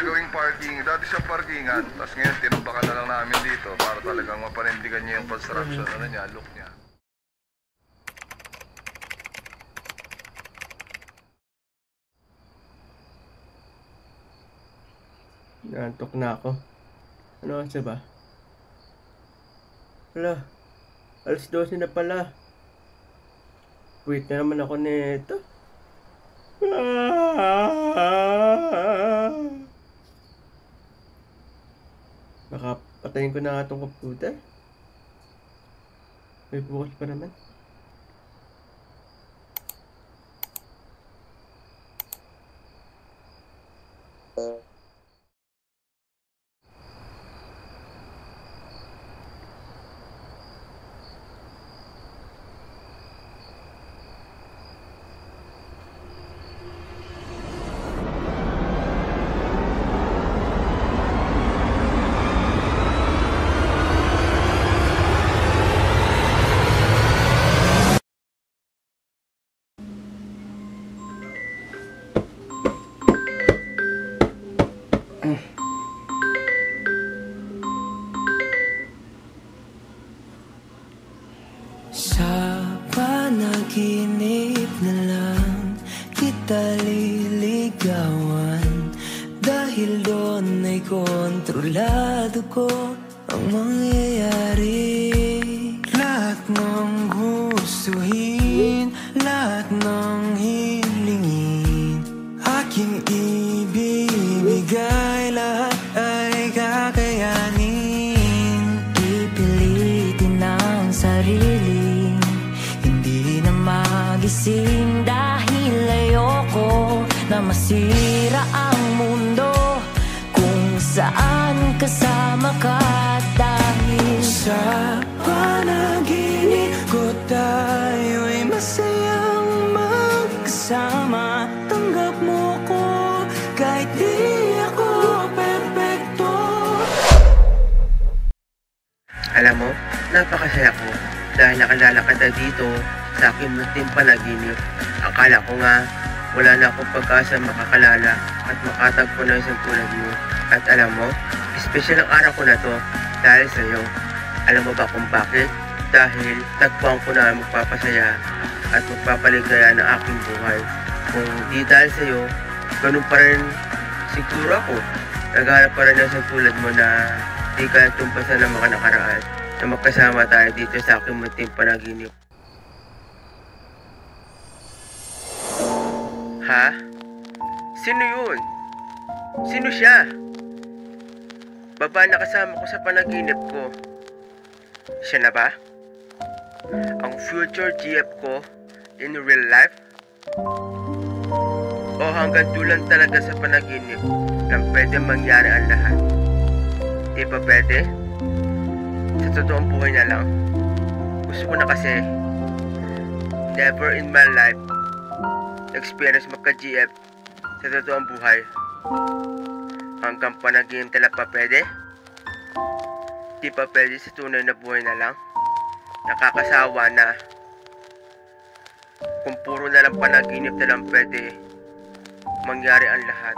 gagawing parking. Dati siya parkingan. Tapos ngayon, tinumbakan na lang namin dito para talagang mapanindigan niya yung construction. Ano niya, look niya. Naantok na ako. Ano kasi ba? Hala, alas 12 na pala. Wait na naman ako nito. Baka patayin ko na nga itong computer. May bukas pa naman. Sa panaginip na lang kita liligawan, dahil doon ay kontrolado ko ang mangyayari. Lahat ng gustuhin, lahat ng hilingin, aking ibibigay, lahat ay kakayanin. Pipilitin ang sarili, hindi na magising, dahil ayoko na masira ang mundo kung saan kasama ka. Dahil sa panaginip ko tayo'y masayang magkasama. Tanggap mo ko kahit di ako perfecto. Alam mo, napakasaya ko dahil nakalalakad na dito sa aking munting panaginip. Akala ko nga wala na akong pag-asa makakalala at makatagpo na isang tulad mo. At alam mo, espesyal ang araw ko na to dahil sa iyo. Alam mo ba kung bakit? Dahil tagpuan ko na magpapasaya at magpapaligaya ng aking buhay. Kung di dahil sa iyo, ganun pa rin siguro ako. Naghanap pa rin isang tulad mo na di ka tumpasan ng mga nakaraan, na magkasama tayo dito sa aking munting panaginip. Ha? Sino yun? Sino siya? Baba na kasama ko sa panaginip ko. Siya na ba? Ang future GF ko in real life? O hanggang dulan talaga sa panaginip lang pwede mangyari ang lahat? Di ba pwede? Sa totoong buhay na lang. Gusto ko na kasi never in my life experience magka-GF sa totoong buhay. Hanggang panaginip tala pa pwede? Di pa pwede sa tunay na buhay na lang? Nakakasawa na. Kung puro na lang panaginip na lang pwede mangyari ang lahat.